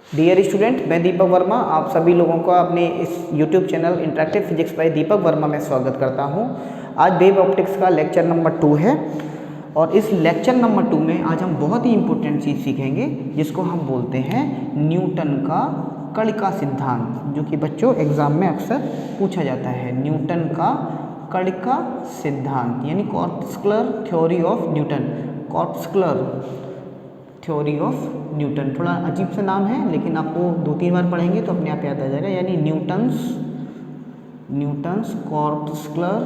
Dear student, मैं दीपक वर्मा आप सभी लोगों का अपने इस YouTube channel interactive physics by Deepak Verma में स्वागत करता हूं। आज वेव ऑप्टिक्स का लेक्चर नंबर 2 है और इस लेक्चर नंबर 2 में आज हम बहुत ही इंपॉर्टेंट चीज़ सीखेंगे जिसको हम बोलते हैं न्यूटन का कणिका सिद्धांत, जो कि बच्चों एग्जाम में अक्सर पूछा जाता है। न्यूटन का कणिका सिद्धांत यानी corpuscular theory of Newton. Corpuscular theory of Newton, थोड़ा अजीब सा नाम है लेकिन आपको 2-3 बार पढ़ेंगे तो अपने आप याद आ जाएगा। यानी न्यूटन्स कॉर्पस्कुलर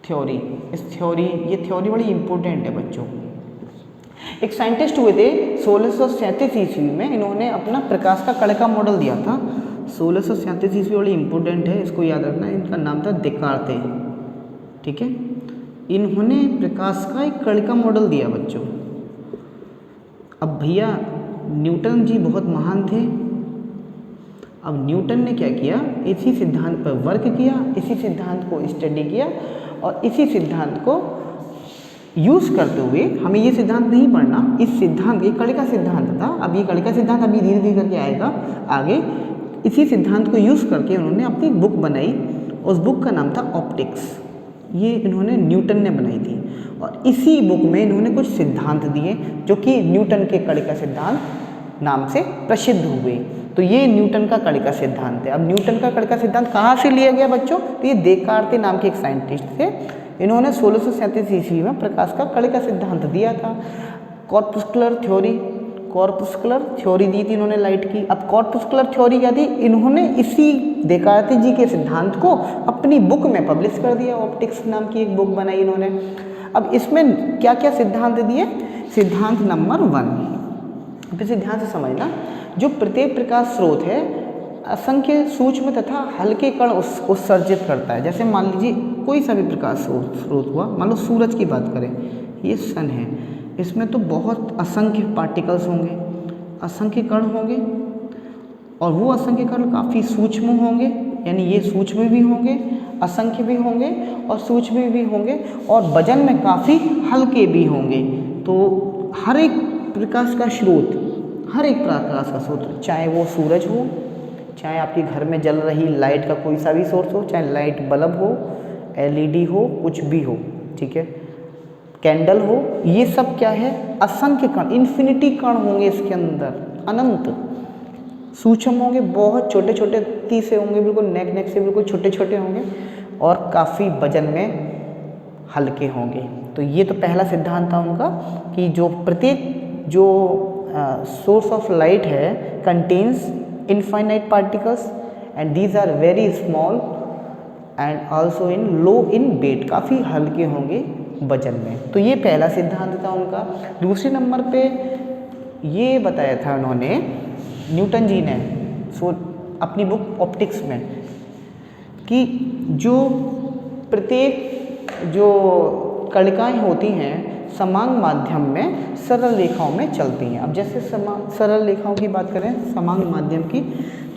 थ्योरी। ये थ्योरी बड़ी इंपॉर्टेंट है बच्चों। एक साइंटिस्ट हुए थे 1637 ईस्वी में, इन्होंने अपना प्रकाश का कणिका मॉडल दिया था। 1637 ईस्वी बड़ी इंपॉर्टेंट है, इसको याद रखना। इनका नाम था देकार्ते, ठीक है। इन्होंने प्रकाश का एक कणिका मॉडल दिया बच्चों। अब भैया न्यूटन जी बहुत महान थे। अब न्यूटन ने क्या किया, इसी सिद्धांत पर वर्क किया, इसी सिद्धांत को स्टडी किया और इसी सिद्धांत को यूज़ करते हुए, हमें ये सिद्धांत नहीं पढ़ना, इस सिद्धांत, ये कणिका सिद्धांत था। अब ये कणिका सिद्धांत अभी धीरे धीरे करके आएगा आगे। इसी सिद्धांत को यूज़ करके उन्होंने अपनी बुक बनाई। उस बुक का नाम था ऑप्टिक्स। ये इन्होंने न्यूटन ने बनाई थी और इसी बुक में इन्होंने कुछ सिद्धांत दिए जो कि न्यूटन के कणिका सिद्धांत नाम से प्रसिद्ध हुए। तो ये न्यूटन का कणिका सिद्धांत है। अब न्यूटन का कणिका सिद्धांत कहाँ से लिया गया बच्चों? तो ये देकार्ते नाम के एक साइंटिस्ट थे। इन्होंने 1637 ईस्वी में प्रकाश का कणिका सिद्धांत दिया था। कॉर्पस्कुलर थ्योरी दी थी इन्होंने लाइट की। अब कॉर्पस्कुलर थ्योरी क्या थी, इन्होंने इसी देकार्ते जी के सिद्धांत को अपनी बुक में पब्लिश कर दिया। ऑप्टिक्स नाम की एक बुक बनाई इन्होंने। अब इसमें क्या क्या सिद्धांत दिए? सिद्धांत नंबर 1, अब इसे ध्यान से समझना। जो प्रत्येक प्रकाश स्रोत है असंख्य सूक्ष्म तथा हल्के कण उत्सर्जित करता है। जैसे मान लीजिए कोई सा भी प्रकाश स्रोत हुआ, मान लो सूरज की बात करें, ये सन है, इसमें तो बहुत असंख्य पार्टिकल्स होंगे, असंख्य कण होंगे और वो असंख्य कण काफ़ी सूक्ष्म होंगे। यानी ये सूक्ष्म भी होंगे, असंख्य भी होंगे और सूक्ष्म भी होंगे और वजन में काफ़ी हल्के भी होंगे। तो हर एक प्रकाश का स्रोत, चाहे वो सूरज हो, चाहे आपके घर में जल रही लाइट का कोई सा भी सोर्स हो, चाहे लाइट बल्ब हो, एलईडी हो, कुछ भी हो, ठीक है, कैंडल हो, ये सब क्या है, असंख्य कण, इन्फिनिटी कण होंगे इसके अंदर, अनंत सूक्ष्म होंगे, बहुत छोटे छोटे ती से होंगे, बिल्कुल नेक से बिल्कुल छोटे छोटे होंगे और काफ़ी वजन में हल्के होंगे। तो ये तो पहला सिद्धांत था उनका कि जो प्रत्येक जो सोर्स ऑफ लाइट है contains infinite particles and these are very small and also in low in weight, काफ़ी हल्के होंगे वजन में। तो ये पहला सिद्धांत था उनका। दूसरे नंबर पे ये बताया था उन्होंने, न्यूटन जी ने अपनी बुक ऑप्टिक्स में, कि जो प्रत्येक जो कणिकाएँ होती हैं समान माध्यम में सरल रेखाओं में चलती हैं। अब जैसे सरल रेखाओं की बात करें, समान माध्यम की,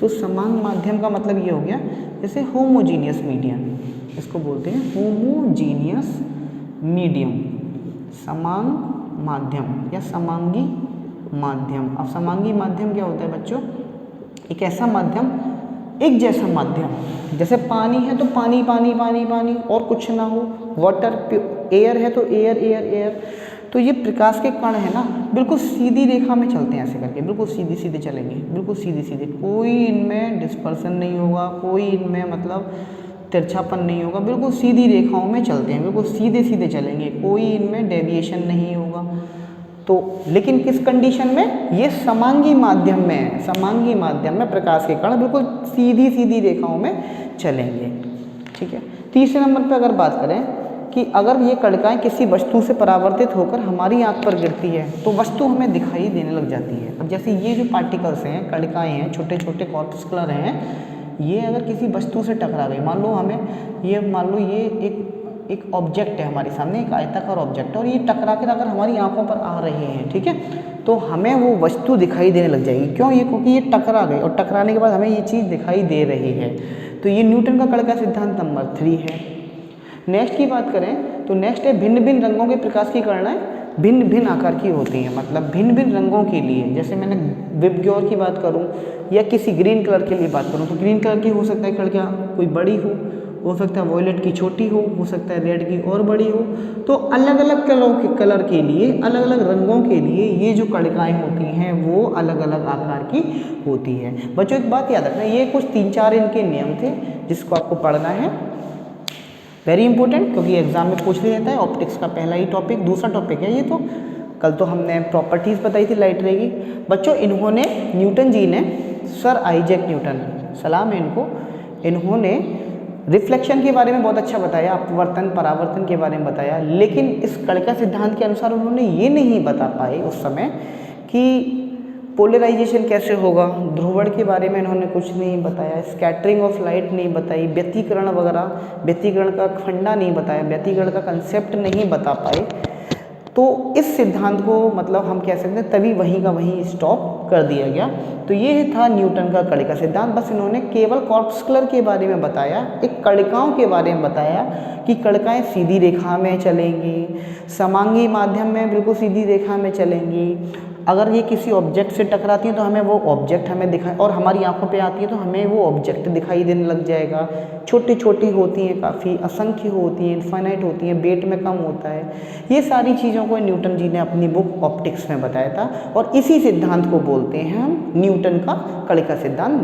तो समान माध्यम का मतलब ये हो गया जैसे होमोजीनियस मीडियम, इसको बोलते हैं होमोजीनियस मीडियम, समान माध्यम या समांगी माध्यम। अब समांगी माध्यम क्या होता है बच्चों? एक ऐसा माध्यम, एक जैसा माध्यम, जैसे पानी है तो पानी पानी पानी पानी और कुछ ना हो, वाटर, एयर है तो एयर एयर एयर। तो ये प्रकाश के कण है ना, बिल्कुल सीधी रेखा में चलते हैं, ऐसे करके बिल्कुल सीधे सीधे चलेंगे, बिल्कुल सीधे सीधे, कोई इनमें डिस्पर्सन नहीं होगा, कोई इनमें मतलब तिरछापन नहीं होगा, बिल्कुल सीधी रेखाओं में चलते हैं, बिल्कुल सीधे सीधे चलेंगे, कोई इनमें डेविएशन नहीं होगा। तो लेकिन किस कंडीशन में? ये समांगी माध्यम में, समांगी माध्यम में प्रकाश के कण बिल्कुल सीधी सीधी रेखाओं में चलेंगे, ठीक है। तीसरे नंबर पर अगर बात करें कि अगर ये कणिकाएँ किसी वस्तु से परावर्तित होकर हमारी आँख पर गिरती है तो वस्तु हमें दिखाई देने लग जाती है। अब जैसे ये जो पार्टिकल्स हैं, कणिकाएँ हैं, छोटे छोटे कॉर्पस्कुलर हैं, ये अगर किसी वस्तु से टकरा गई, मान लो ये एक ऑब्जेक्ट है हमारे सामने, एक आयताकार ऑब्जेक्ट है और ये टकरा कर अगर हमारी आंखों पर आ रहे हैं, ठीक है, तो हमें वो वस्तु दिखाई देने लग जाएगी। क्यों? ये क्योंकि ये टकरा गई और टकराने के बाद हमें ये चीज़ दिखाई दे रही है। तो ये न्यूटन का कणिका सिद्धांत नंबर 3 है। नेक्स्ट की बात करें तो नेक्स्ट है भिन्न भिन्न रंगों के प्रकाश की गणनाएं भिन्न भिन्न आकार की होती हैं, मतलब भिन्न भिन्न रंगों के लिए। जैसे मैंने विबग्योर की बात करूं या किसी ग्रीन कलर के लिए बात करूं, तो ग्रीन कलर की हो सकता है खिड़कियाँ कोई बड़ी हो सकता है वॉयलेट की छोटी हो सकता है रेड की और बड़ी हो। तो अलग अलग कलर के लिए, अलग अलग रंगों के लिए ये जो कणिकाएँ होती हैं वो अलग अलग आकार की होती हैं। बच्चों एक बात याद रखना, ये कुछ 3-4 इनके नियम थे जिसको आपको पढ़ना है, वेरी इंपॉर्टेंट, क्योंकि एग्जाम में पूछ लिया जाता है। ऑप्टिक्स का पहला ही टॉपिक, दूसरा टॉपिक है ये। तो कल तो हमने प्रॉपर्टीज़ बताई थी लाइट रे की। बच्चों इन्होंने, न्यूटन जी ने, सर आइजैक न्यूटन, सलाम है इनको, इन्होंने रिफ्लेक्शन के बारे में बहुत अच्छा बताया, अपवर्तन परावर्तन के बारे में बताया, लेकिन इस कणिका सिद्धांत के अनुसार उन्होंने ये नहीं बता पाए उस समय कि पोलराइजेशन कैसे होगा, ध्रुवण के बारे में इन्होंने कुछ नहीं बताया, स्कैटरिंग ऑफ लाइट नहीं बताई, व्यतिकरण वगैरह, व्यतिकरण का फंडा नहीं बताया, व्यतिकरण का कंसेप्ट नहीं बता पाए। तो इस सिद्धांत को मतलब हम कह सकते हैं तभी वहीं का वहीं स्टॉप कर दिया गया। तो ये था न्यूटन का कणिका सिद्धांत। बस इन्होंने केवल कॉर्पस्कुलर के बारे में बताया, एक कणिकाओं के बारे में बताया कि कणिकाएँ सीधी रेखा में चलेंगी, समांगी माध्यम में बिल्कुल सीधी रेखा में चलेंगी, अगर ये किसी ऑब्जेक्ट से टकराती हैं तो हमें वो ऑब्जेक्ट हमें दिखाई, और हमारी आंखों पे आती है तो हमें वो ऑब्जेक्ट दिखाई देने लग जाएगा। छोटी छोटी होती हैं, काफ़ी असंख्य होती हैं, इनफाइनाइट होती हैं, वेट में कम होता है। ये सारी चीज़ों को न्यूटन जी ने अपनी बुक ऑप्टिक्स में बताया था, और इसी सिद्धांत को बोलते हैं हम न्यूटन का कणिका सिद्धांत,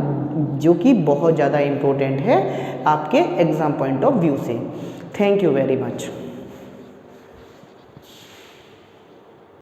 जो कि बहुत ज़्यादा इम्पोर्टेंट है आपके एग्जाम पॉइंट ऑफ व्यू से। Thank you very much.